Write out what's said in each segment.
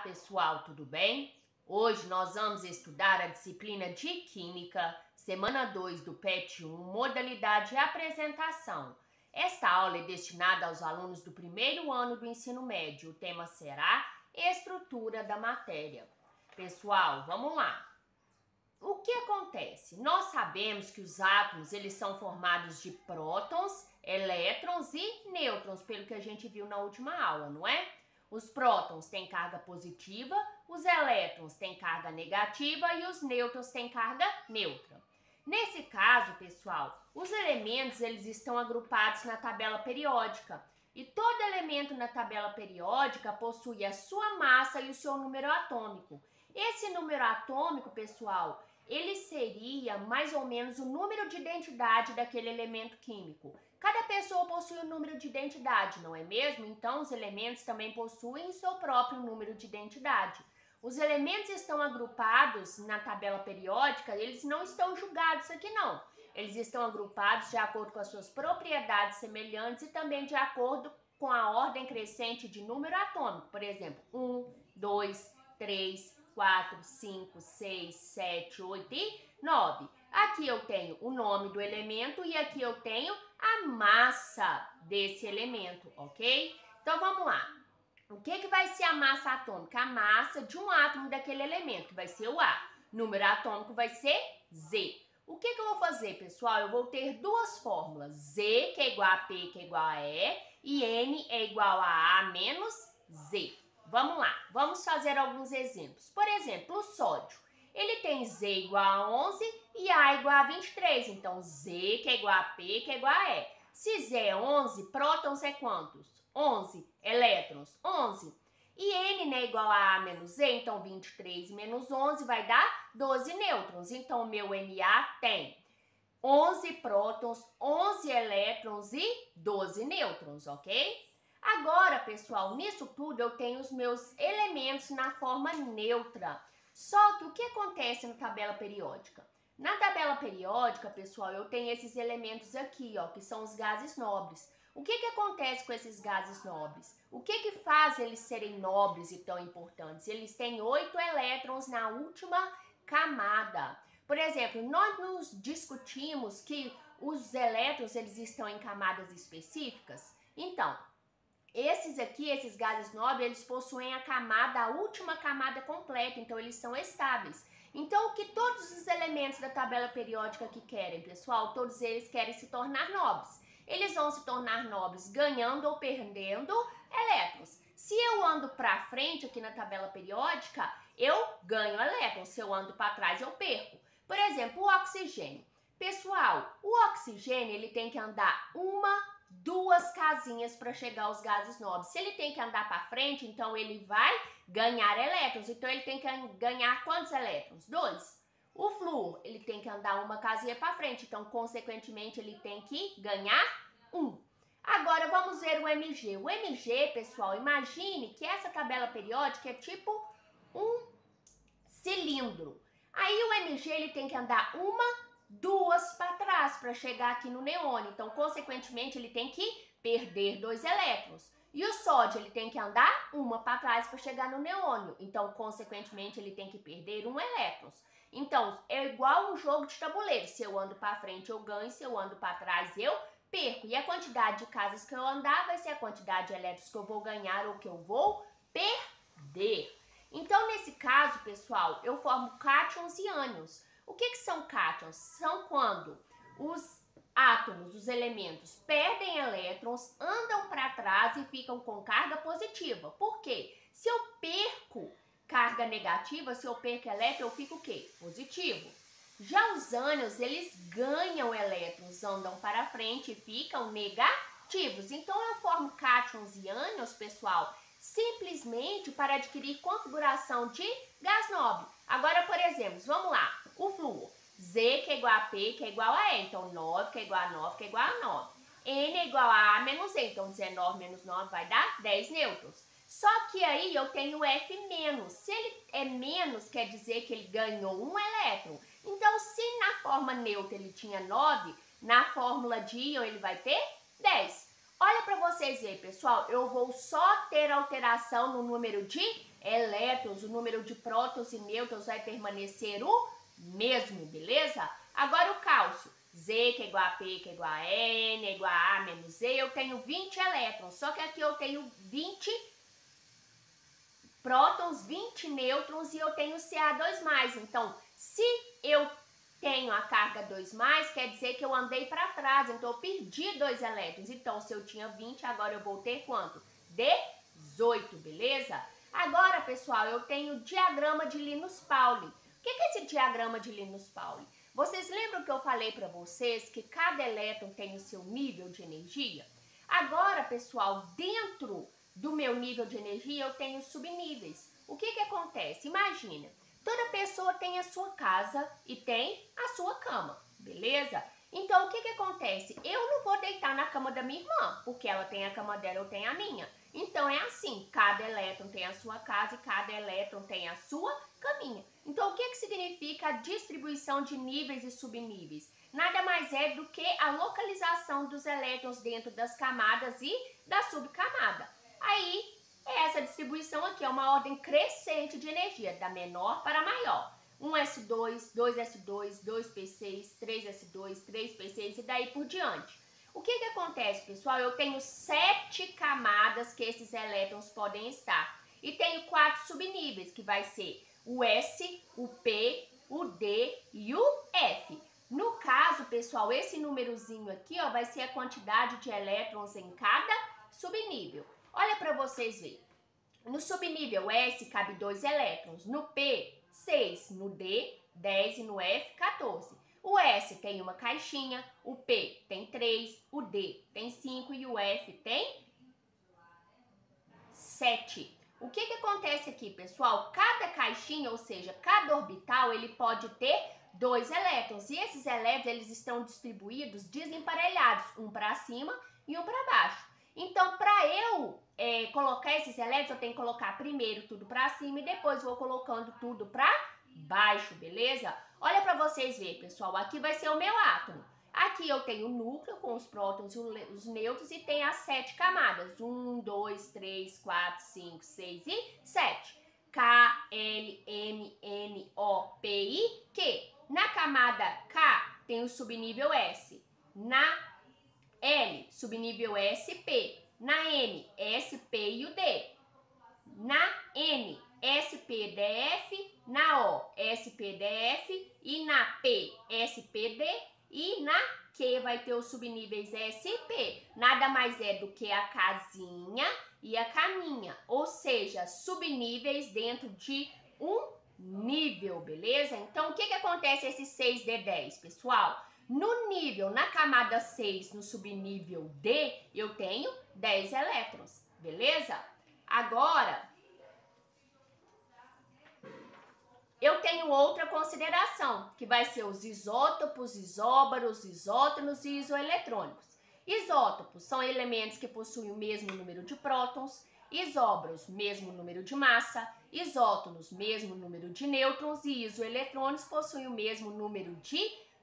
pessoal, tudo bem? Hoje nós vamos estudar a disciplina de Química, semana 2 do PET 1, modalidade apresentação. Esta aula é destinada aos alunos do primeiro ano do ensino médio. O tema será estrutura da matéria. Pessoal, vamos lá. O que acontece? Nós sabemos que os átomos eles são formados de prótons, elétrons e nêutrons, pelo que a gente viu na última aula, não é? Os prótons têm carga positiva, os elétrons têm carga negativa e os nêutrons têm carga neutra. Nesse caso, pessoal, os elementos eles estão agrupados na tabela periódica. E todo elemento na tabela periódica possui a sua massa e o seu número atômico. Esse número atômico, pessoal, ele seria mais ou menos o número de identidade daquele elemento químico. Cada pessoa possui um número de identidade, não é mesmo? Então, os elementos também possuem seu próprio número de identidade. Os elementos estão agrupados na tabela periódica, eles não estão julgados aqui não. Eles estão agrupados de acordo com as suas propriedades semelhantes e também de acordo com a ordem crescente de número atômico. Por exemplo, 1, 2, 3, 4, 5, 6, 7, 8 e 9. Aqui eu tenho o nome do elemento e aqui eu tenho a massa desse elemento, ok? Então vamos lá. O que vai ser a massa atômica? A massa de um átomo daquele elemento, vai ser o A. Número atômico vai ser Z. O que eu vou fazer, pessoal? Eu vou ter duas fórmulas. Z, que é igual a P, que é igual a E, e N é igual a A menos Z. Vamos lá, vamos fazer alguns exemplos. Por exemplo, o sódio. Ele tem Z igual a 11 e A igual a 23. Então, Z, que é igual a P, que é igual a E. Se Z é 11, prótons é quantos? 11. Elétrons, 11. E N, né, igual a A menos Z, então 23 menos 11 vai dar 12 nêutrons. Então, o meu Na tem 11 prótons, 11 elétrons e 12 nêutrons, ok? Agora, pessoal, nisso tudo eu tenho os meus elementos na forma neutra. Só que o que acontece na tabela periódica? Na tabela periódica, pessoal, eu tenho esses elementos aqui, ó, que são os gases nobres. O que acontece com esses gases nobres? O que faz eles serem nobres e tão importantes? Eles têm 8 elétrons na última camada. Por exemplo, nós nos discutimos que os elétrons eles estão em camadas específicas. Então, esses aqui, esses gases nobres, eles possuem a camada, a última camada completa, então eles são estáveis. Então, o que todos os elementos da tabela periódica aqui querem, pessoal? Todos eles querem se tornar nobres. Eles vão se tornar nobres ganhando ou perdendo elétrons. Se eu ando para frente aqui na tabela periódica, eu ganho elétrons. Se eu ando para trás, eu perco. Por exemplo, o oxigênio. Pessoal, o oxigênio ele tem que andar duas casinhas para chegar aos gases nobres. Se ele tem que andar para frente, então ele vai ganhar elétrons. Então ele tem que ganhar quantos elétrons? 2. O flúor, ele tem que andar uma casinha para frente, então consequentemente ele tem que ganhar 1. Agora vamos ver o Mg. O Mg, pessoal, imagine que essa tabela periódica é tipo um cilindro. Aí o Mg ele tem que andar duas para trás para chegar aqui no neônio. Então, consequentemente, ele tem que perder 2 elétrons. E o sódio, ele tem que andar uma para trás para chegar no neônio. Então, consequentemente, ele tem que perder 1 elétrons. Então, é igual um jogo de tabuleiro. Se eu ando para frente, eu ganho. Se eu ando para trás, eu perco. E a quantidade de casas que eu andar vai ser a quantidade de elétrons que eu vou ganhar ou que eu vou perder. Então, nesse caso, pessoal, eu formo cátions e ânions. O que são cátions? São quando os átomos, os elementos, perdem elétrons, andam para trás e ficam com carga positiva. Por quê? Se eu perco carga negativa, se eu perco elétron, eu fico o quê? Positivo. Já os ânions, eles ganham elétrons, andam para frente e ficam negativos. Então, eu formo cátions e ânions, pessoal, simplesmente para adquirir configuração de gás nobre. Agora, por exemplo, vamos lá. O flúor, Z que é igual a P que é igual a E, então 9 que é igual a 9 que é igual a 9. N é igual a A menos E, então 19 menos 9 vai dar 10 nêutrons. Só que aí eu tenho F menos. Se ele é menos, quer dizer que ele ganhou 1 elétron. Então, se na forma neutra ele tinha 9, na fórmula de íon ele vai ter 10. Olha para vocês verem, pessoal, eu vou só ter alteração no número de elétrons, o número de prótons e nêutrons vai permanecer o mesmo, beleza? Agora o cálcio, Z que é igual a P que é igual a N, é igual a A menos Z, eu tenho 20 elétrons, só que aqui eu tenho 20 prótons, 20 nêutrons e eu tenho Ca2+. Então, se eu tenho a carga 2+, quer dizer que eu andei para trás, então eu perdi 2 elétrons. Então, se eu tinha 20, agora eu vou ter quanto? 18, beleza? Agora, pessoal, eu tenho o diagrama de Linus-Pauling. O que é esse diagrama de Linus-Pauling? Vocês lembram que eu falei para vocês que cada elétron tem o seu nível de energia? Agora, pessoal, dentro do meu nível de energia, eu tenho subníveis. O que acontece? Imagina, toda pessoa tem a sua casa e tem a sua cama, beleza? Então, o que acontece? Eu não vou deitar na cama da minha irmã, porque ela tem a cama dela, eu tenho a minha. Então, é assim, cada elétron tem a sua casa e cada elétron tem a sua caminha. Então, o que significa a distribuição de níveis e subníveis? Nada mais é do que a localização dos elétrons dentro das camadas e da subcamada. Aí, essa distribuição aqui é uma ordem crescente de energia, da menor para a maior. 1s2, 2s2, 2p6, 3s2, 3p6 e daí por diante. O que acontece, pessoal? Eu tenho 7 camadas que esses elétrons podem estar. E tenho 4 subníveis, que vai ser o S, o P, o D e o F. No caso, pessoal, esse númerozinho aqui, ó, vai ser a quantidade de elétrons em cada subnível. Olha para vocês verem. No subnível S cabe 2 elétrons, no P, 6, no D, 10 e no F, 14. O S tem uma caixinha, o P tem 3, o D tem 5 e o F tem 7. O que acontece aqui, pessoal? Cada caixinha, ou seja, cada orbital, ele pode ter 2 elétrons. E esses elétrons, eles estão distribuídos desemparelhados, um para cima e um para baixo. Então, para eu colocar esses elétrons, eu tenho que colocar primeiro tudo para cima e depois vou colocando tudo para baixo, beleza? Olha para vocês verem, pessoal. Aqui vai ser o meu átomo. Aqui eu tenho o núcleo com os prótons e os nêutrons e tem as 7 camadas. 1, 2, 3, 4, 5, 6 e 7. K, L, M, N, O, P, I, Q. Na camada K tem o subnível S. Na L, subnível SP. Na M, SP e o D. Na N, SPDF. Na O, SPDF. E na P, SPD. E na Q vai ter os subníveis SP. Nada mais é do que a casinha e a caminha. Ou seja, subníveis dentro de um nível, beleza? Então, o que acontece esse 6D10, pessoal? No nível, na camada 6, no subnível D, eu tenho 10 elétrons, beleza? Agora, eu tenho outra consideração, que vai ser os isótopos, isóbaros, isótonos e isoeletrônicos. Isótopos são elementos que possuem o mesmo número de prótons, isóbaros, mesmo número de massa, isótonos, mesmo número de nêutrons e isoeletrônicos possuem o mesmo número de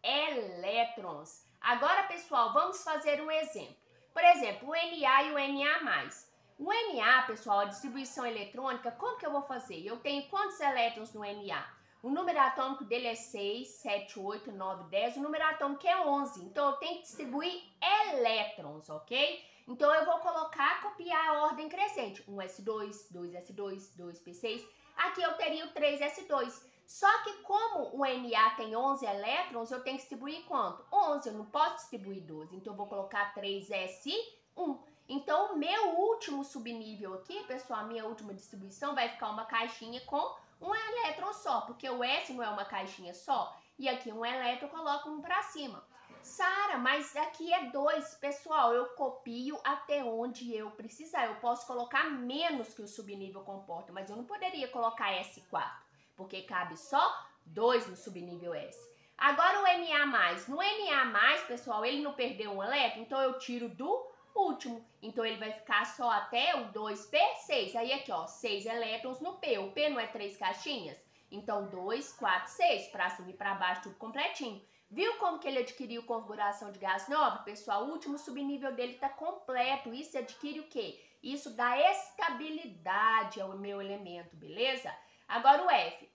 elétrons. Agora, pessoal, vamos fazer um exemplo. Por exemplo, o Na e o Na+. O Na, pessoal, a distribuição eletrônica, como que eu vou fazer? Eu tenho quantos elétrons no Na? O número atômico dele é 6, 7, 8, 9, 10. O número atômico é 11. Então, eu tenho que distribuir elétrons, ok? Então, eu vou copiar a ordem crescente. 1s2, 2s2, 2p6. Aqui eu teria o 3s2. Só que como o Na tem 11 elétrons, eu tenho que distribuir quanto? 11, eu não posso distribuir 12. Então, eu vou colocar 3s1. Então, o meu último subnível aqui, pessoal, a minha última distribuição vai ficar uma caixinha com um elétron só, porque o S não é uma caixinha só. E aqui um elétron eu coloco um para cima. Sara, mas aqui é 2. Pessoal, eu copio até onde eu precisar. Eu posso colocar menos que o subnível comporta, mas eu não poderia colocar S4, porque cabe só 2 no subnível S. Agora o Na+. No Na+, pessoal, ele não perdeu um elétron, então eu tiro do último. Então, ele vai ficar só até o 2p6. Aí, aqui, ó, 6 elétrons no P. O P não é 3 caixinhas? Então, 2, 4, 6. Pra cima e pra baixo, tudo completinho. Viu como que ele adquiriu configuração de gás nobre? Pessoal, o último subnível dele está completo. Isso adquire o quê? Isso dá estabilidade ao meu elemento, beleza? Agora o F.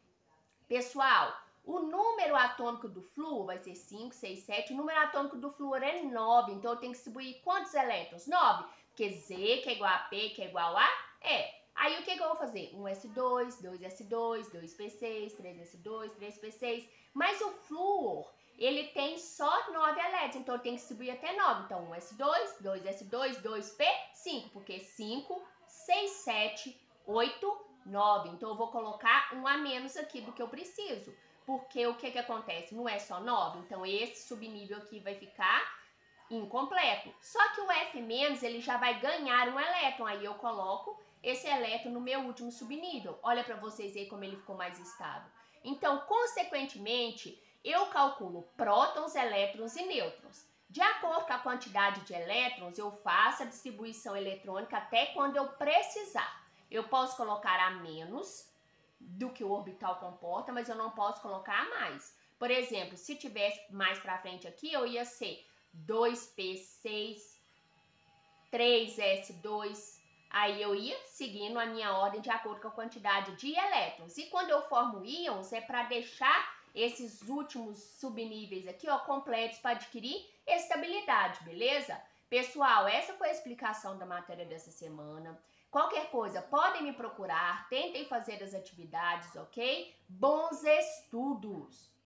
Pessoal, o número atômico do flúor vai ser 5, 6, 7. O número atômico do flúor é 9. Então, eu tenho que distribuir quantos elétrons? 9. Porque Z, que é igual a P, que é igual a E. Aí, o que eu vou fazer? 1s2, 2s2, 2p6, 3s2, 3p6. Mas o flúor, ele tem só 9 elétrons. Então, eu tenho que distribuir até 9. Então, 1s2, 2s2, 2p5. Porque 5, 6, 7, 8, 9. Então, eu vou colocar um a menos aqui do que eu preciso. Porque o que acontece? Não é só 9. Então, esse subnível aqui vai ficar incompleto. Só que o F-, ele já vai ganhar um elétron. Aí, eu coloco esse elétron no meu último subnível. Olha para vocês aí como ele ficou mais estável. Então, consequentemente, eu calculo prótons, elétrons e nêutrons. De acordo com a quantidade de elétrons, eu faço a distribuição eletrônica até quando eu precisar. Eu posso colocar a menos do que o orbital comporta, mas eu não posso colocar a mais. Por exemplo, se tivesse mais para frente aqui, eu ia ser 2p6, 3s2. Aí eu ia seguindo a minha ordem de acordo com a quantidade de elétrons. E quando eu formo íons, é para deixar esses últimos subníveis aqui, ó, completos para adquirir estabilidade, beleza? Pessoal, essa foi a explicação da matéria dessa semana. Qualquer coisa, podem me procurar, tentem fazer as atividades, ok? Bons estudos!